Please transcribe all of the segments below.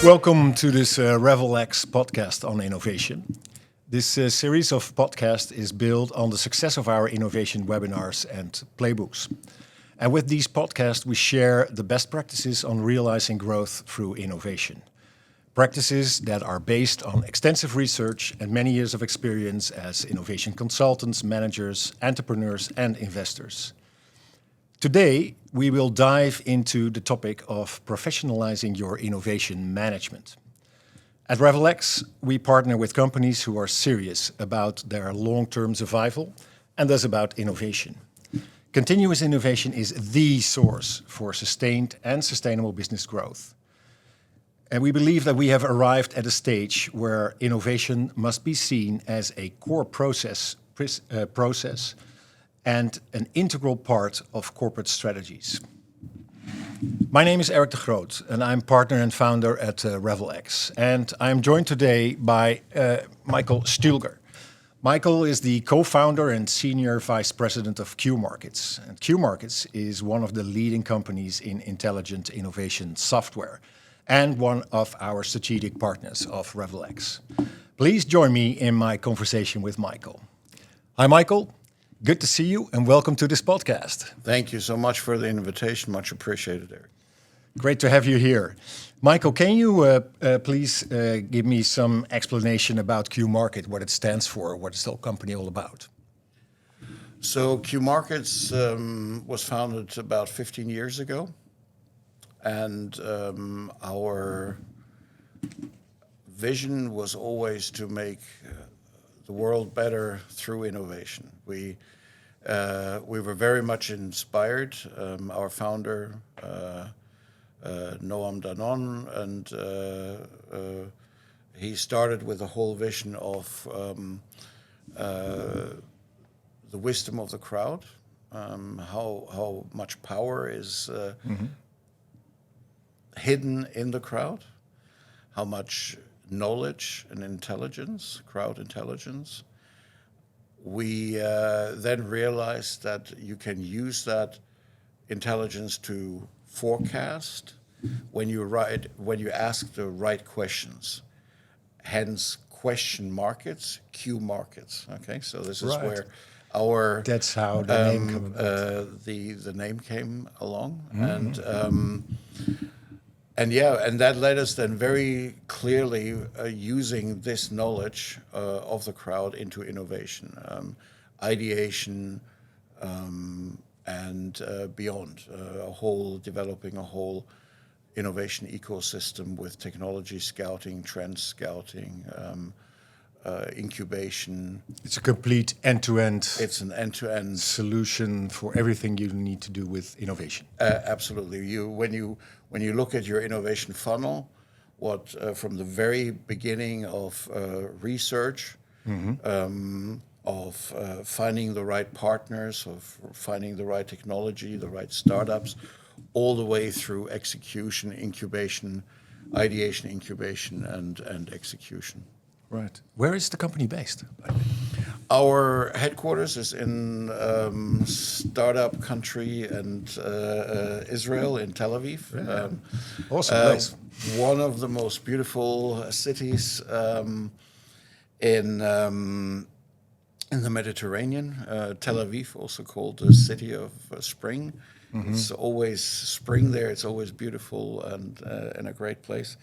Welcome to this RevelX podcast on innovation. This series of podcasts is built on the success of our innovation webinars and playbooks. And with these podcasts, we share the best practices on realizing growth through innovation. Practices that are based on extensive research and many years of experience as innovation consultants, managers, entrepreneurs, and investors. Today, we will dive into the topic of professionalizing your innovation management. At RevelX, we partner with companies who are serious about their long-term survival and thus about innovation. Continuous innovation is the source for sustained and sustainable business growth. And we believe that we have arrived at a stage where innovation must be seen as a core process and an integral part of corporate strategies. My name is Eric de Groot, and I'm partner and founder at RevelX. And I'm joined today by Michael Stilger. Michael is the co-founder and senior vice president of Qmarkets. And Qmarkets is one of the leading companies in intelligent innovation software and one of our strategic partners of RevelX. Please join me in my conversation with Michael. Hi, Michael. Good to see you and welcome to this podcast. Thank you so much for the invitation. Much appreciated, Eric. Great to have you here. Michael, can you please give me some explanation about Qmarket, what it stands for, what is the company all about? So Qmarkets was founded about 15 years ago. And our vision was always to make the world better through innovation. We were very much inspired. Our founder, Noam Danon, and he started with the whole vision of the wisdom of the crowd, how much power is hidden in the crowd, how much knowledge and intelligence, crowd intelligence. We then realized that you can use that intelligence to forecast when you ask the right questions. Hence, question markets, Qmarkets. Okay, so this is Right. where our That's how the name came about. the name came along, and that led us then very clearly using this knowledge of the crowd into innovation, ideation, and beyond. Developing a whole innovation ecosystem with technology scouting, trend scouting, incubation. It's a complete end-to-end It's an end-to-end solution for everything you need to do with innovation. Absolutely. When you look at your innovation funnel, from the very beginning of research, of finding the right partners, of finding the right technology, the right startups, all the way through execution, incubation, ideation, incubation, and execution. Right. Where is the company based? Our headquarters is in startup country and Israel, in Tel Aviv. Yeah. Awesome place. One of the most beautiful cities in the Mediterranean. Tel Aviv, also called the city of spring. It's always spring there. It's always beautiful and a great place.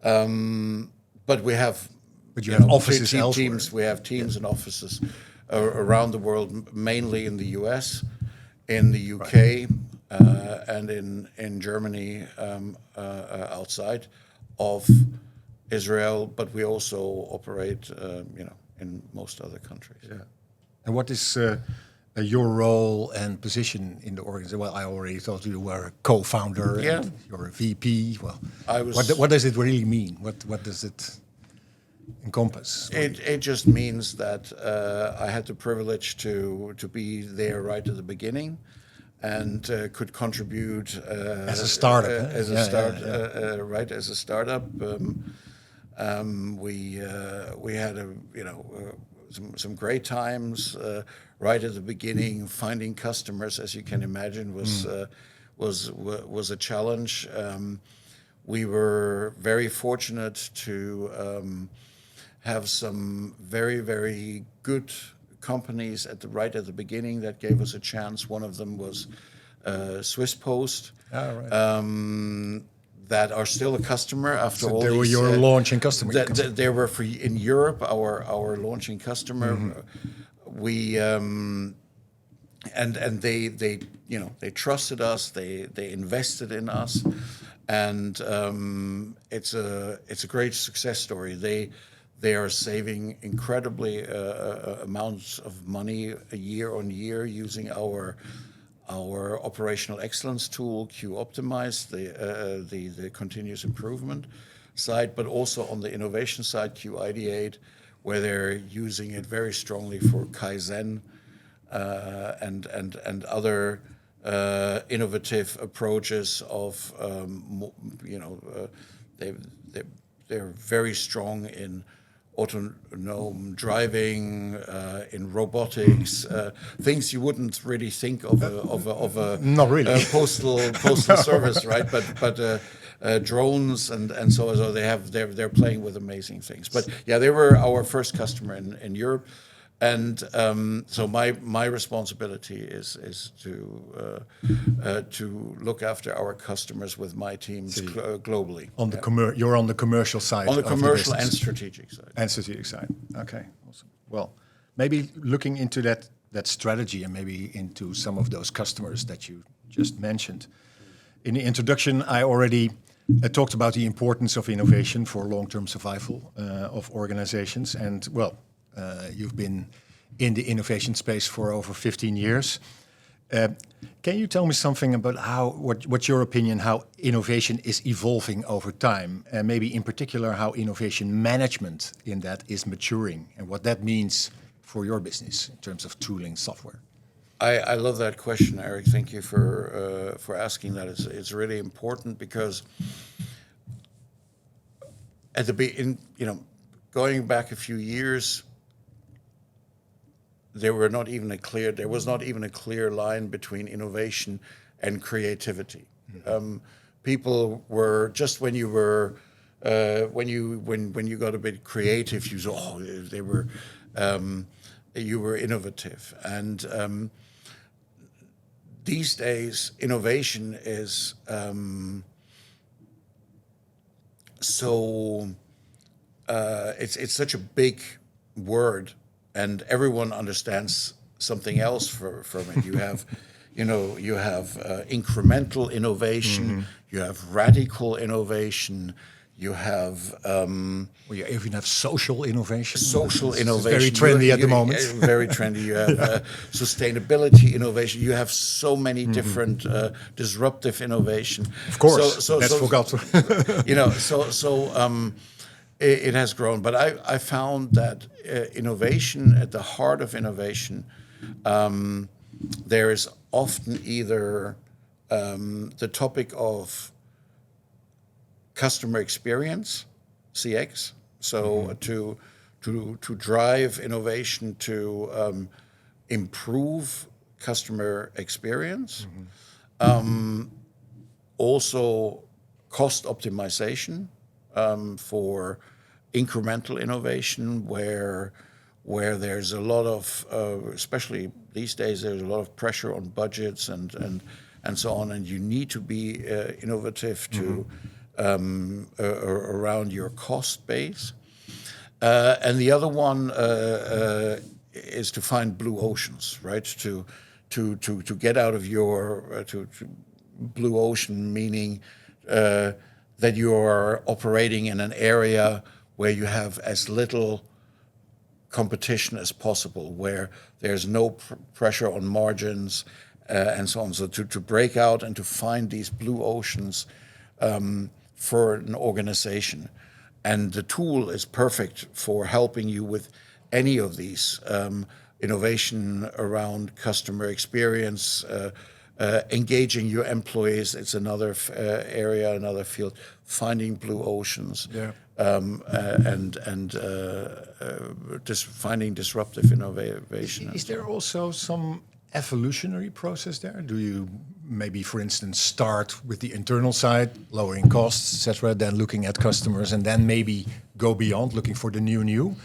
But we have. But you have offices elsewhere. Teams. We have teams and offices around the world, mainly in the US, in the UK, and in Germany, outside of Israel. But we also operate, in most other countries. Yeah. And what is your role and position in the organization? Well, I already thought you were a co-founder. Yeah. And you're a VP. Well, I was. What does it really mean? What does it encompass? It just means that I had the privilege to be there right at the beginning, and could contribute as a startup. Right, as a startup. We had some great times right at the beginning. Finding customers, as you can imagine, was a challenge. we were very fortunate to have some very, very good companies right at the beginning that gave us a chance. One of them was Swiss Post, that are still a customer after all. They were your launching customer. They were in Europe our launching customer. We and they trusted us. They invested in us, and it's a great success story. They are saving incredibly amounts of money year on year using our operational excellence tool, Qoptimize, the continuous improvement side, but also on the innovation side, Qideate, where they're using it very strongly for Kaizen and other innovative approaches of they're very strong in autonomous driving, in robotics, things you wouldn't really think of a not really postal service, right? But drones and so on. So they're playing with amazing things. But yeah, they were our first customer in Europe, and so my responsibility is to look after our customers with my teams globally. You're on the commercial side. On the commercial and strategic side. And strategic side. Okay, awesome. Well, maybe looking into that strategy and maybe into some of those customers that you just mentioned. In the introduction, I already talked about the importance of innovation for long-term survival of organizations. And well, you've been in the innovation space for over 15 years. Can you tell me something about what's your opinion, how innovation is evolving over time, and maybe in particular how innovation management in that is maturing, and what that means for your business in terms of tooling software? I love that question, Eric. Thank you for asking that. It's really important because going back a few years, there was not even a clear line between innovation and creativity. People were just when you got a bit creative, you saw you were innovative. And these days, innovation is it's such a big word. And everyone understands something else from it. You have, incremental innovation. You have radical innovation. You have you even have social innovation. Social innovation, very trendy at the moment. Very trendy. You have sustainability innovation. You have so many different disruptive innovation. Of course, that's forgot. It has grown, but I found that innovation, at the heart of innovation, there is often either the topic of customer experience, CX, so to drive innovation to improve customer experience, also cost optimization. For incremental innovation, where there's a lot of, especially these days, there's a lot of pressure on budgets and so on, and you need to be innovative to around your cost base. And the other one is to find blue oceans, right? To get out of your blue ocean, meaning that you are operating in an area where you have as little competition as possible, where there's no pressure on margins and so on. So to break out and to find these blue oceans for an organization. And the tool is perfect for helping you with any of these innovation around customer experience, engaging your employees. It's another area, another field. Finding blue oceans, and just finding disruptive innovation. Is there also some evolutionary process there? Do you maybe, for instance, start with the internal side, lowering costs, etc., then looking at customers, and then maybe go beyond, looking for the new?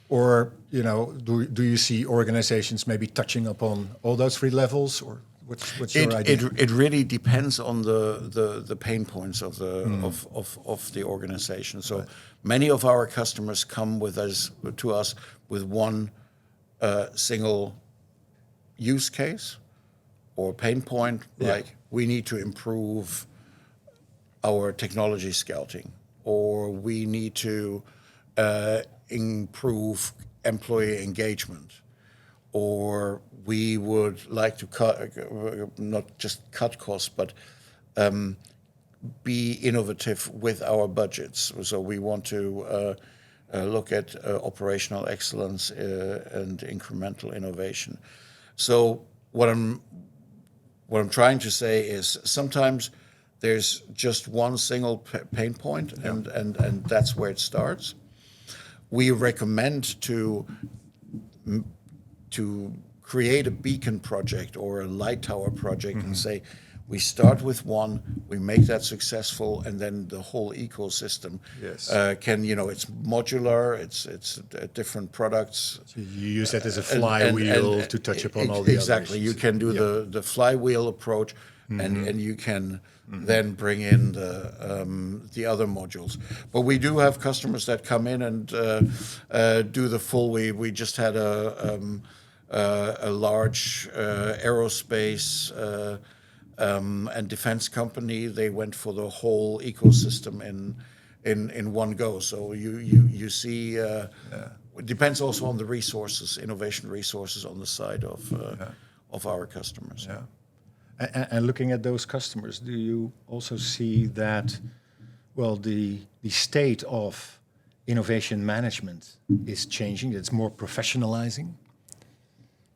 Or, do you see organizations maybe touching upon all those three levels, or what's your idea? It really depends on the pain points of the organization. So many of our customers come to us with one single use case or pain point, like we need to improve our technology scouting, or we need to improve employee engagement, or we would like to not just cut costs, but be innovative with our budgets. So we want to look at operational excellence and incremental innovation. So what I'm trying to say is sometimes there's just one single pain point, and that's where it starts. We recommend to create a beacon project or a light tower project and say, we start with one, we make that successful, and then the whole ecosystem can, it's modular, it's different products. So you use that as a flywheel to touch upon all the exactly. You can do the flywheel approach, and you can then bring in the other modules. But we do have customers that come in and do the full. We just had a large aerospace and defense company. They went for the whole ecosystem in one go. So you see, it depends also on the resources, innovation resources on the side of our customers. Yeah. And looking at those customers, do you also see that, the state of innovation management is changing? It's more professionalizing,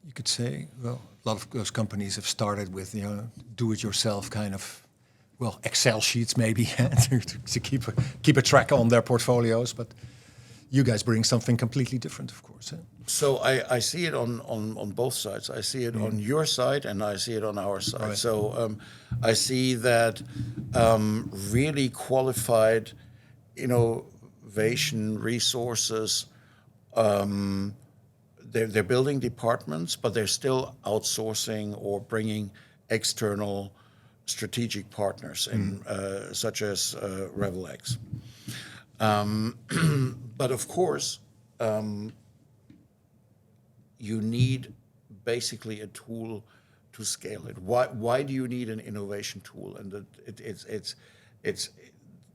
you could say. Well, a lot of those companies have started with, do-it-yourself kind of, Excel sheets maybe to keep a track on their portfolios. But you guys bring something completely different, of course. So I see it on both sides. I see it on your side, and I see it on our side. Right. So I see that really qualified innovation resources, they're building departments, but they're still outsourcing or bringing external strategic partners in, such as RevelX. But of course, you need basically a tool to scale it. Why do you need an innovation tool? And it's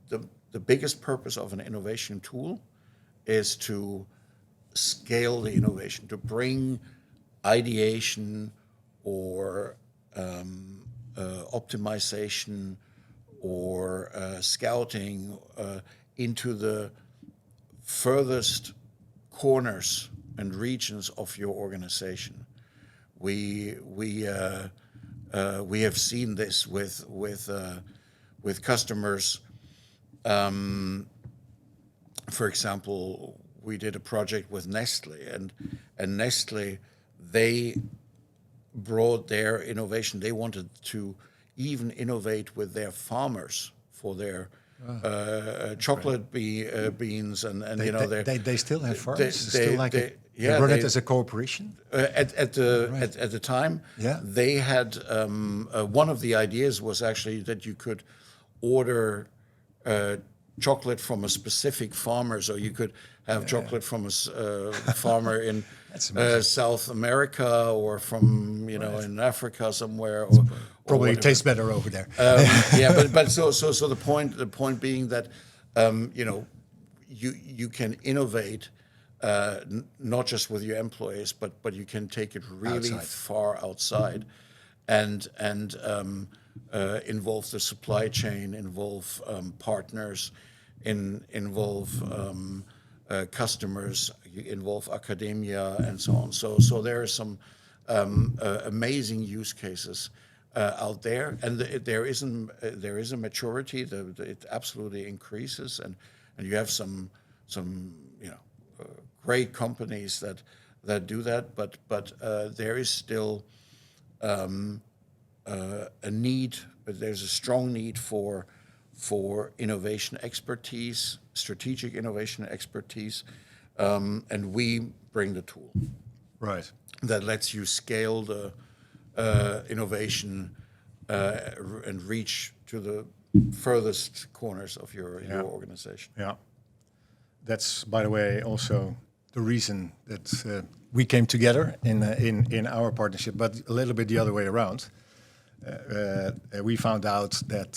the biggest purpose of an innovation tool is to scale the innovation, to bring ideation or optimization or scouting into the furthest corners and regions of your organization. We have seen this with customers. For example, we did a project with Nestle, and Nestle, they brought their innovation. They wanted to even innovate with their farmers for their chocolate beans, and they still have farms. They run it as a corporation. At the time, they had one of the ideas was actually that you could order chocolate from a specific farmer, so you could have chocolate from a farmer in South America or from in Africa somewhere. Probably tastes better over there. But so the point being that you can innovate not just with your employees, but you can take it really far outside, and involve the supply chain, involve partners, involve customers, involve academia, and so on. So there are some amazing use cases out there, and there is a maturity. It absolutely increases, and you have some great companies that do that, but there is still a need. There's a strong need for innovation expertise, strategic innovation expertise, and we bring the tool Right. that lets you scale the innovation and reach to the furthest corners of your organization. Yeah. That's, by the way, also the reason that we came together in our partnership, but a little bit the other way around. We found out that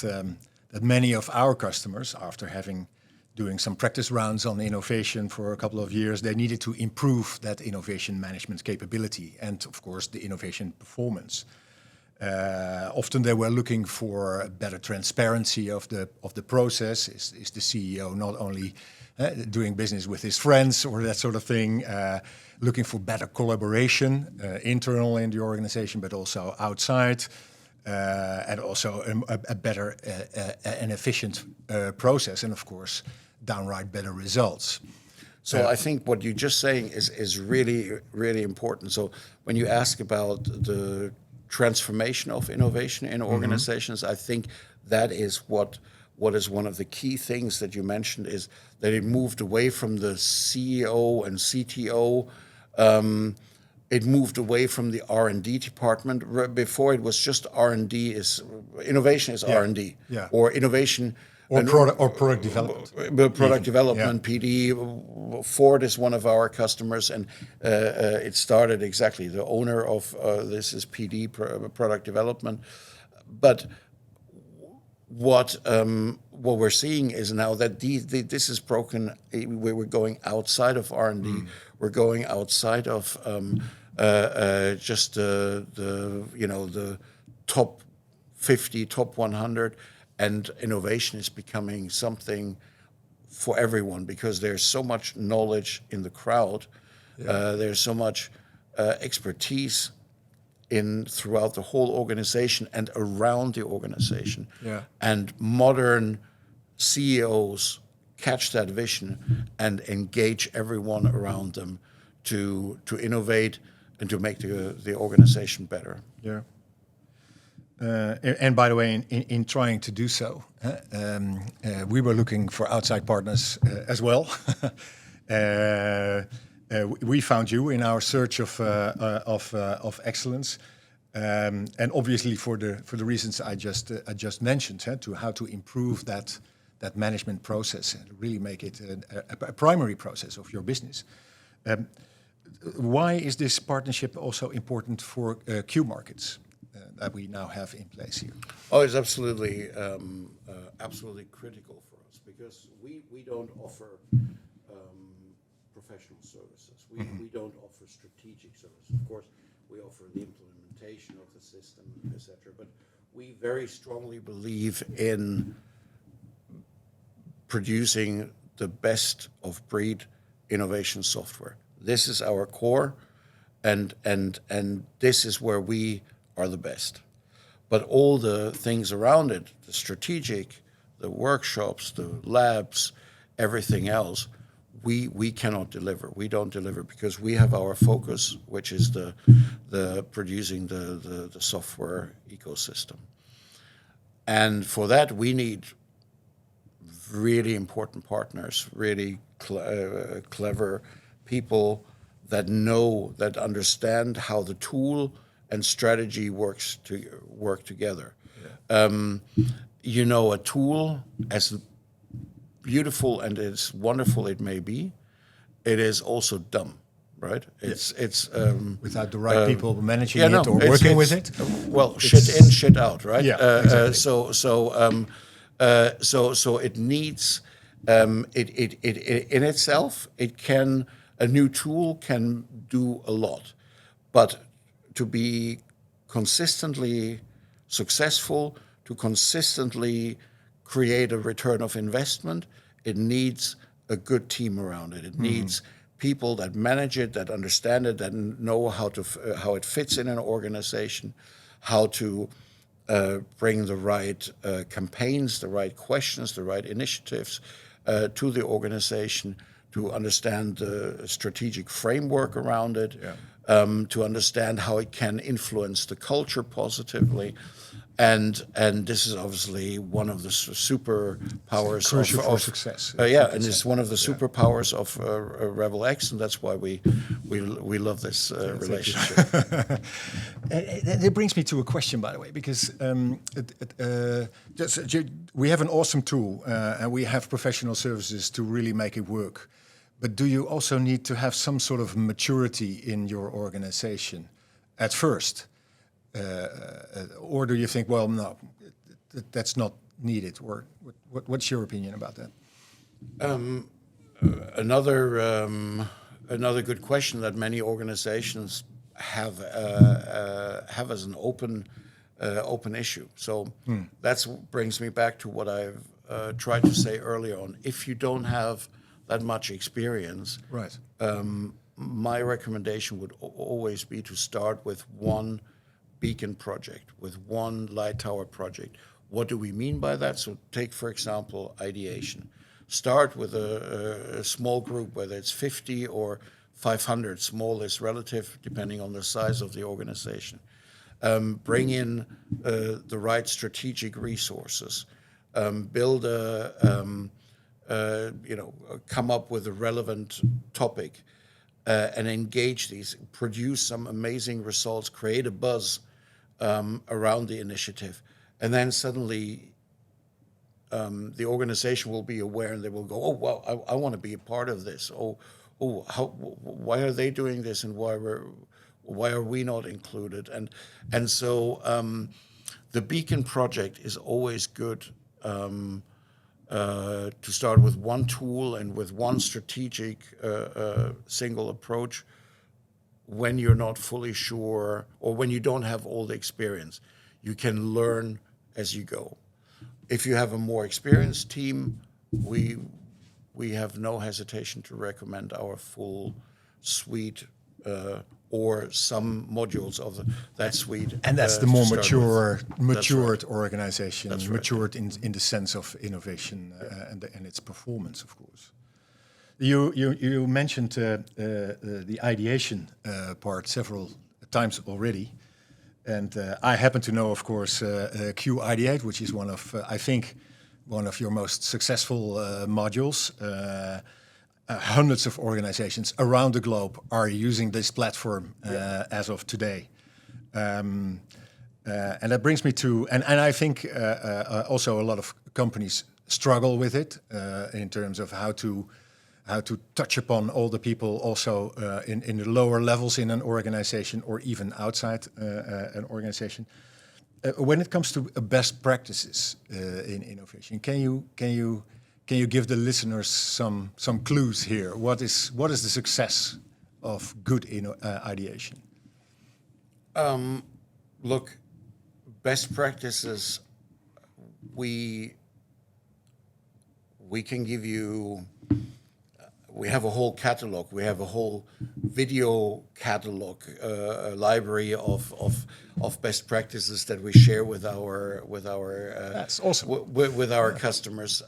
that many of our customers, after doing some practice rounds on innovation for a couple of years, they needed to improve that innovation management capability and, of course, the innovation performance. Often they were looking for better transparency of the process. Is the CEO not only doing business with his friends or that sort of thing, looking for better collaboration internal in the organization, but also outside, and also a better and efficient process, and of course, downright better results. So I think what you're just saying is really, really important. So when you ask about the transformation of innovation in organizations, I think that is what is one of the key things that you mentioned, is that it moved away from the CEO and CTO. It moved away from the R&D department. Before it was just R&D innovation is R&D, or innovation. Or product development. Product development, PD. Ford is one of our customers, and it started exactly. The owner of this is PD, product development. But what we're seeing is now that this is broken. We're going outside of R&D. We're going outside of just the top 50, top 100. And innovation is becoming something for everyone, because there's so much knowledge in the crowd. There's so much expertise throughout the whole organization and around the organization. And modern CEOs catch that vision and engage everyone around them to innovate and to make the organization better. Yeah. And by the way, in trying to do so, we were looking for outside partners as well. We found you in our search of excellence, and obviously for the reasons I just mentioned, to how to improve that management process and really make it a primary process of your business. Why is this partnership also important for Qmarkets? That we now have in place here? Oh, it's absolutely critical for us, because we don't offer professional services. We don't offer strategic services. Of course, we offer the implementation of the system, etc. But we very strongly believe in producing the best of breed innovation software. This is our core, and this is where we are the best. But all the things around it, the strategic, the workshops, the labs, everything else, we cannot deliver. We don't deliver, because we have our focus, which is the producing the software ecosystem. And for that, we need really important partners, really clever people that understand how the tool and strategy work together. A tool, as beautiful and as wonderful it may be, it is also dumb, right? It's without the right people managing it or working with it. Well, shit in, shit out, right? Yeah, exactly. So it needs it in itself. A new tool can do a lot, but to be consistently successful, to consistently create a return of investment, it needs a good team around it. It needs people that manage it, that understand it, that know how it fits in an organization, how to bring the right campaigns, the right questions, the right initiatives to the organization, to understand the strategic framework around it, to understand how it can influence the culture positively. And this is obviously one of the superpowers Crucial for of success. and it's one of the superpowers of RevelX, and that's why we love this relationship. That brings me to a question, by the way, because we have an awesome tool and we have professional services to really make it work. But do you also need to have some sort of maturity in your organization at first? Or do you think, well, no, that's not needed? Or what's your opinion about that? Another good question that many organizations have as an open issue. So that brings me back to what I've tried to say earlier on. If you don't have that much experience, right? My recommendation would always be to start with one beacon project, with one light tower project. What do we mean by that? So take, for example, ideation. Start with a small group, whether it's 50 or 500, small is relative depending on the size of the organization. Bring in the right strategic resources. Build come up with a relevant topic and engage these, produce some amazing results, create a buzz around the initiative. And then suddenly the organization will be aware and they will go, oh, well, I want to be a part of this. Why are they doing this and why are we not included? And so the Beacon project is always good to start with one tool and with one strategic single approach when you're not fully sure or when you don't have all the experience. You can learn as you go. If you have a more experienced team, we have no hesitation to recommend our full suite or some modules of that suite. And that's the more matured right. organization, That's right. matured in the sense of innovation and its performance, of course. You mentioned the ideation part several times already. And I happen to know, of course, Q Ideate, which is one of, I think, one of your most successful modules. Hundreds of organizations around the globe are using this platform as of today. And that brings me to, and I think also a lot of companies struggle with it in terms of how to touch upon all the people also in the lower levels in an organization or even outside an organization. When it comes to best practices in innovation, can you give the listeners some clues here? What is the success of good ideation? Look, best practices, we can give you. We have a whole catalog. We have a whole video catalog, a library of best practices that we share with our That's awesome. with our customers.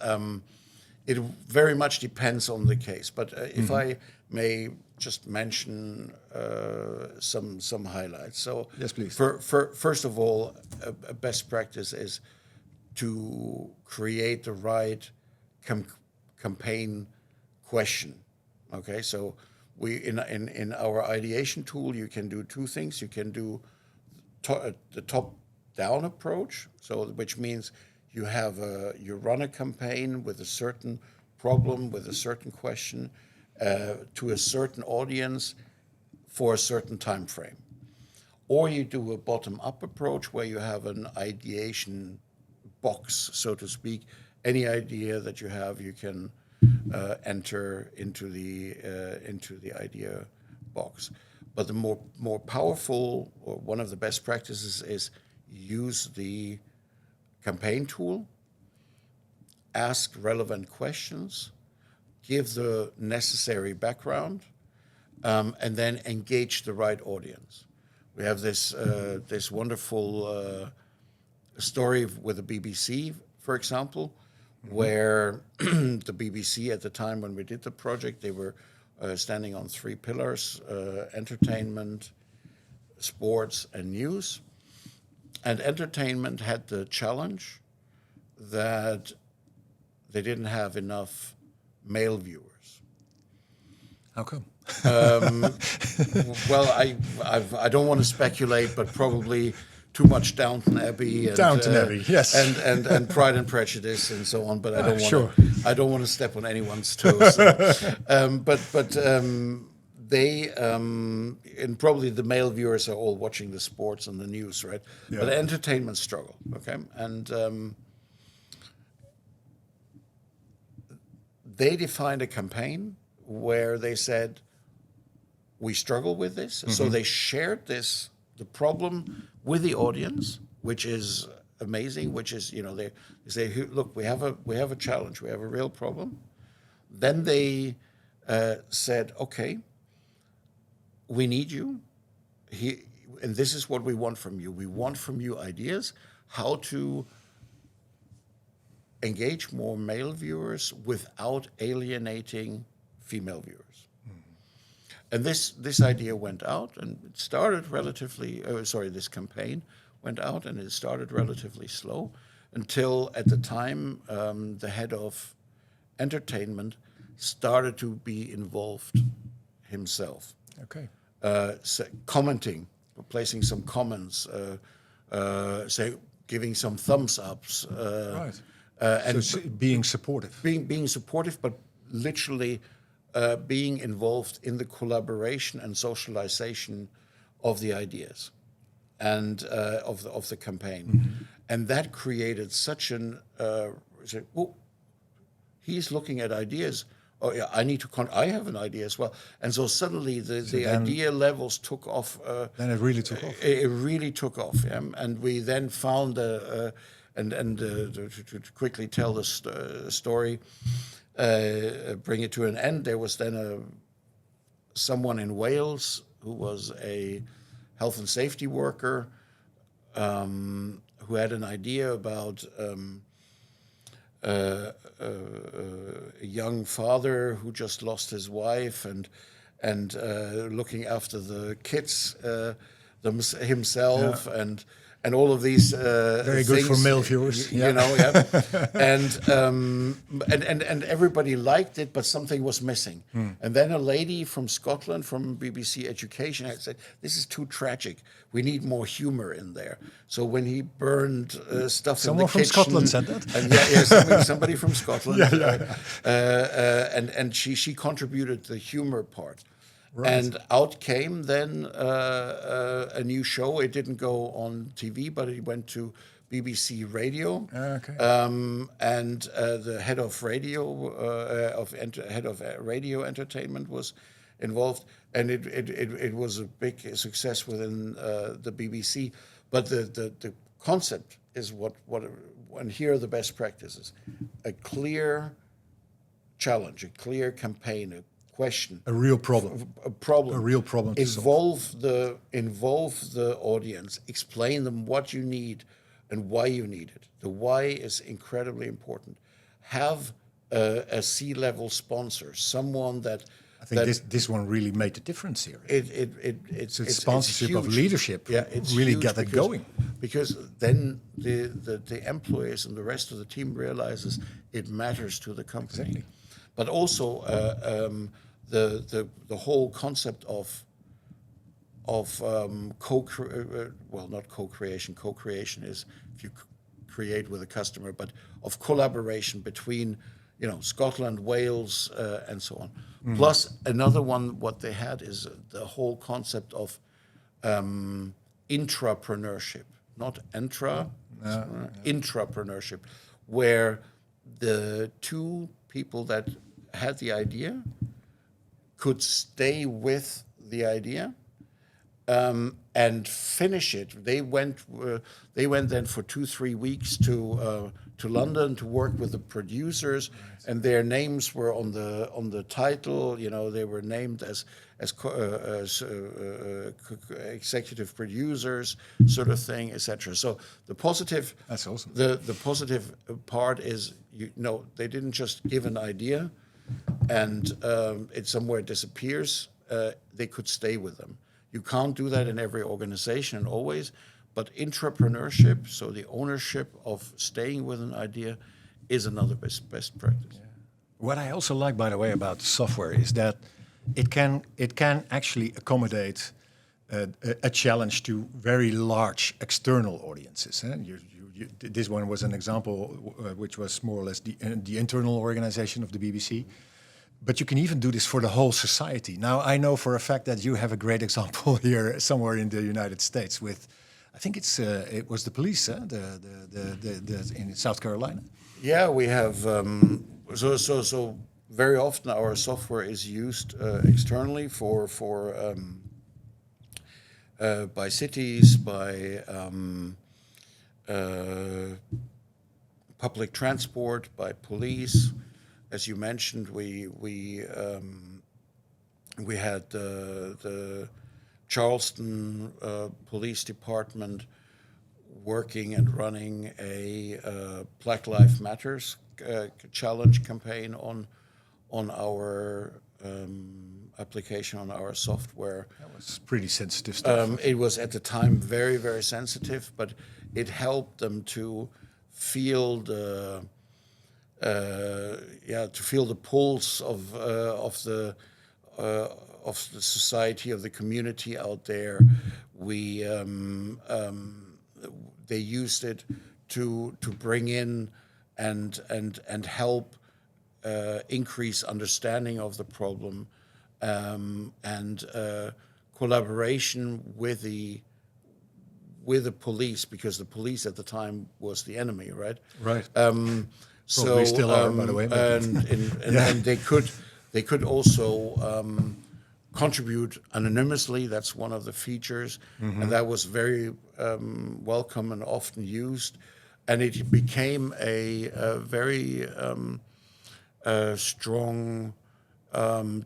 It very much depends on the case, but if I may just mention some highlights. So yes, please. First of all, a best practice is to create the right campaign question. Okay, so we in our ideation tool, you can do two things. You can do the top-down approach, so which means you run a campaign with a certain problem, with a certain question, to a certain audience for a certain time frame. Or you do a bottom-up approach where you have an ideation box, so to speak. Any idea that you have, you can enter into the idea box. But the more powerful, or one of the best practices, is use the campaign tool, ask relevant questions, give the necessary background, and then engage the right audience. We have this wonderful story with the BBC, for example, where the BBC at the time when we did the project, they were standing on three pillars: entertainment, sports, and news. And entertainment had the challenge that they didn't have enough male viewers. How come? Well, I don't want to speculate, but probably too much Downton Abbey and Downton Abbey, yes, and Pride and Prejudice and so on. But I don't want to step on anyone's toes. But they and probably the male viewers are all watching the sports and the news, right? Yeah. But entertainment struggle, okay, and they defined a campaign where they said, we struggle with this. Mm-hmm. So they shared the problem with the audience, which is amazing, which is, they say, look, we have a challenge, we have a real problem. Then they said, okay, we need you, and this is what we want from you. We want from you ideas how to engage more male viewers without alienating female viewers. And this idea went out, and it started this campaign went out, and it started relatively slow until at the time the head of entertainment started to be involved himself. Okay. Commenting, placing some comments, giving some thumbs ups. Right. And so being supportive. Being supportive, but literally being involved in the collaboration and socialization of the ideas and of the campaign. Mm-hmm. And that created such an, he's looking at ideas. Oh yeah, I have an idea as well. And so suddenly the idea levels took off. Then it really took off. It really took off, yeah. And we then found, to quickly tell the story, bring it to an end, there was then someone in Wales who was a health and safety worker who had an idea about a young father who just lost his wife and looking after the kids himself, yeah. And all of these very things, good for male viewers, yeah. And everybody liked it, but something was missing. And then a lady from Scotland, from BBC Education, had said, "This is too tragic. We need more humor in there." So when he burned stuff someone in the kitchen, from Scotland said that. And somebody from Scotland, and she contributed the humor part. Right. And out came then a new show. It didn't go on TV, but it went to BBC Radio. Okay. And the head of radio entertainment was involved, and it was a big success within the BBC. But the concept is what and here are the best practices: a clear challenge, a clear campaign. Question. A real problem. A real problem. Involve the audience. Explain them what you need and why you need it. The why is incredibly important. Have a C-level sponsor, someone that. I think this one really made the difference here. It's sponsorship of leadership. Yeah, it's really get it going. Because then the employees and the rest of the team realizes it matters to the company. Exactly. But also the whole concept of not co-creation. Co-creation is if you create with a customer, but of collaboration between Scotland, Wales, and so on. Mm. Plus another one, what they had is the whole concept of intrapreneurship, not intrapreneurship, where the two people that had the idea could stay with the idea and finish it. They went then for 2-3 weeks to London to work with the producers, and their names were on the title. They were named as executive producers, sort of thing, etc. So the positive. That's awesome. The positive part is they didn't just give an idea. and it somewhere disappears, they could stay with them. You can't do that in every organization always, but entrepreneurship, so the ownership of staying with an idea, is another best practice. Yeah. What I also like, by the way, about software is that it can actually accommodate a challenge to very large external audiences. This one was an example, which was more or less the internal organization of the BBC. But you can even do this for the whole society. Now, I know for a fact that you have a great example here somewhere in the United States with, I think it was the police, in South Carolina. Yeah, we have. So very often our software is used externally by cities, by public transport, by police. As you mentioned, we had the Charleston Police Department working and running a Black Lives Matters challenge campaign on our application, on our software. That was pretty sensitive stuff. It was at the time very, very sensitive, but it helped them to feel the pulse of the society, of the community out there. They used it to bring in and help increase understanding of the problem, and collaboration with the police, because the police at the time was the enemy, right? Right. Probably still are, by the way. And they could also contribute anonymously. That's one of the features, and that was very welcome and often used. And it became a very strong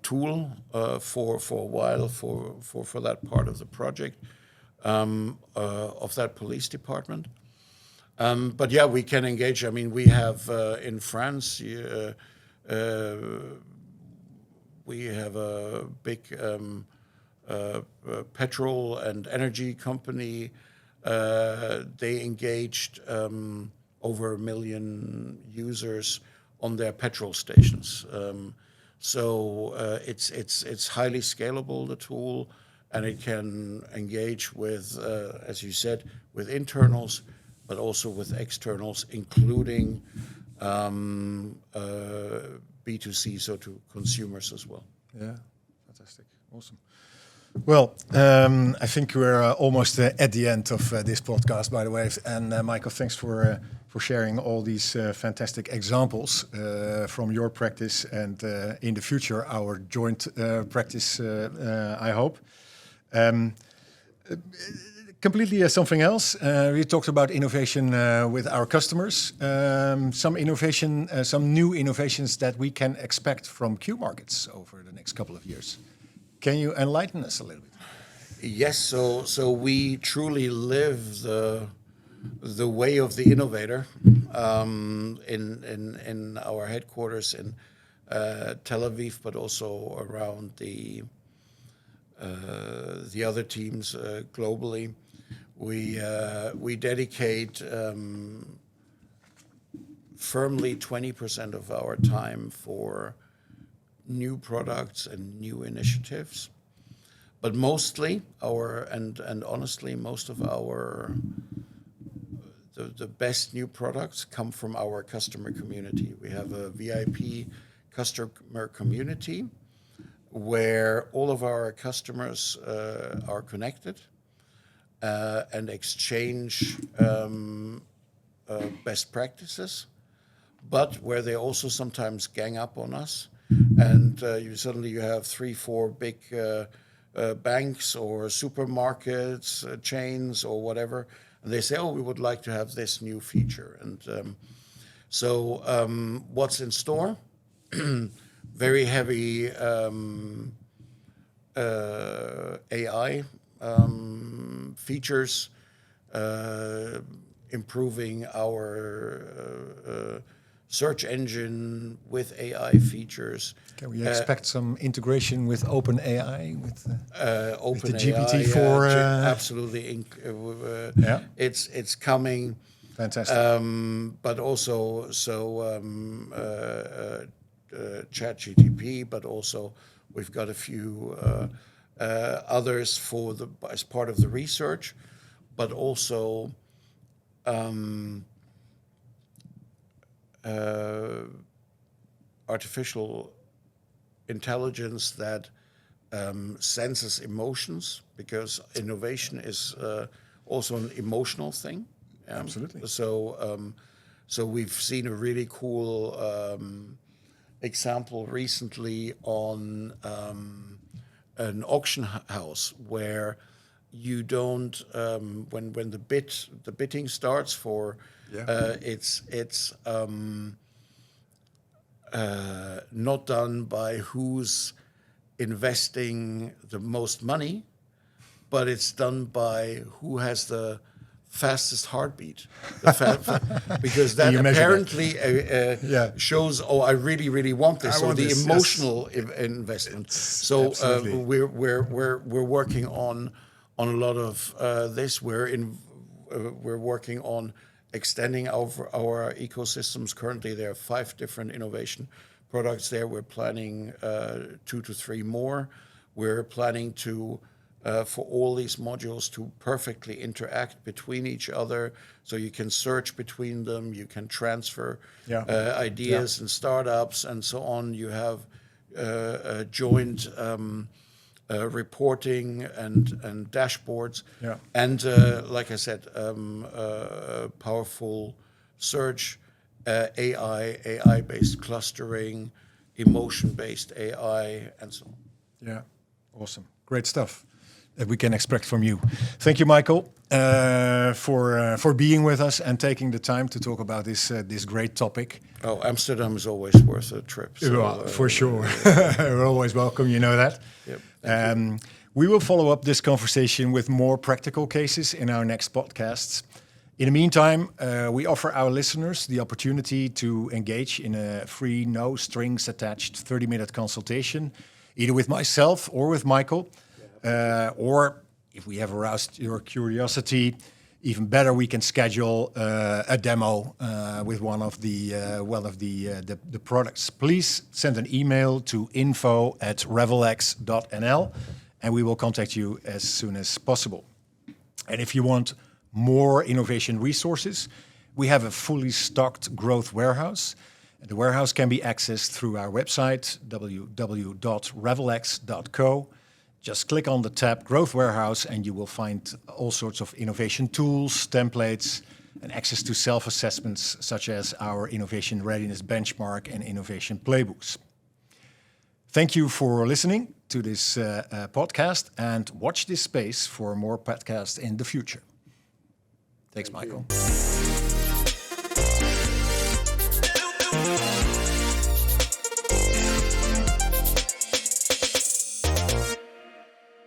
tool for a while for that part of the project of that police department. But yeah, we can engage. I mean, we have in France, we have a big petrol and energy company. They engaged over 1 million users on their petrol stations. So it's highly scalable, the tool, and it can engage with, as you said, with internals, but also with externals, including B2C, so to consumers as well. Yeah, fantastic, awesome. Well, I think we're almost at the end of this podcast, by the way. And Michael, thanks for sharing all these fantastic examples from your practice and in the future our joint practice, I hope. Completely something else. We talked about innovation with our customers. Some new innovations that we can expect from Qmarkets over the next couple of years. Can you enlighten us a little bit? Yes. So we truly live the way of the innovator in our headquarters in Tel Aviv, but also around the other teams globally. We dedicate firmly 20% of our time for new products and new initiatives, but mostly honestly, most of our the best new products come from our customer community. We have a VIP customer community where all of our customers are connected and exchange best practices, but where they also sometimes gang up on us. And you have 3-4 big banks or supermarkets, chains or whatever, and they say, "Oh, we would like to have this new feature." And so what's in store? Very heavy AI features, improving our search engine with AI features. Can we expect some integration with OpenAI, with the OpenAI, GPT-4? Absolutely. Yeah. It's coming. Fantastic. But also ChatGPT, but also we've got a few others as part of the research, but also artificial intelligence that senses emotions, because innovation is also an emotional thing. Absolutely. So we've seen a really cool example recently on an auction house where you don't when the bidding starts for it's not done by who's investing the most money, but it's done by who has the fastest heartbeat, because that apparently shows, oh, I really, really want this. So the emotional investment. So we're working on a lot of this. We're working on extending our ecosystems. Currently, there are 5 different innovation products there. We're planning 2 to 3 more. We're planning to for all these modules to perfectly interact between each other, so you can search between them, you can transfer ideas and startups and so on. You have joint reporting and dashboards, and like I said, powerful search, AI-based clustering, emotion-based AI, and so on. Yeah, awesome, great stuff that we can expect from you. Thank you, Michael, for being with us and taking the time to talk about this great topic. Oh, Amsterdam is always worth a trip. So, for sure. We're always welcome, you know that. Yep, we will follow up this conversation with more practical cases in our next podcasts. In the meantime, we offer our listeners the opportunity to engage in a free, no strings attached 30-minute consultation, either with myself or with Michael. Or if we have aroused your curiosity, even better, we can schedule a demo with one of the products. Please send an email to info@revelx.nl, and we will contact you as soon as possible. And if you want more innovation resources, we have a fully stocked growth warehouse. The warehouse can be accessed through our website, www.revelx.co. Just click on the tab Growth Warehouse and you will find all sorts of innovation tools, templates, and access to self-assessments such as our Innovation Readiness Benchmark and Innovation Playbooks. Thank you for listening to this podcast, and watch this space for more podcasts in the future. Thanks, Michael.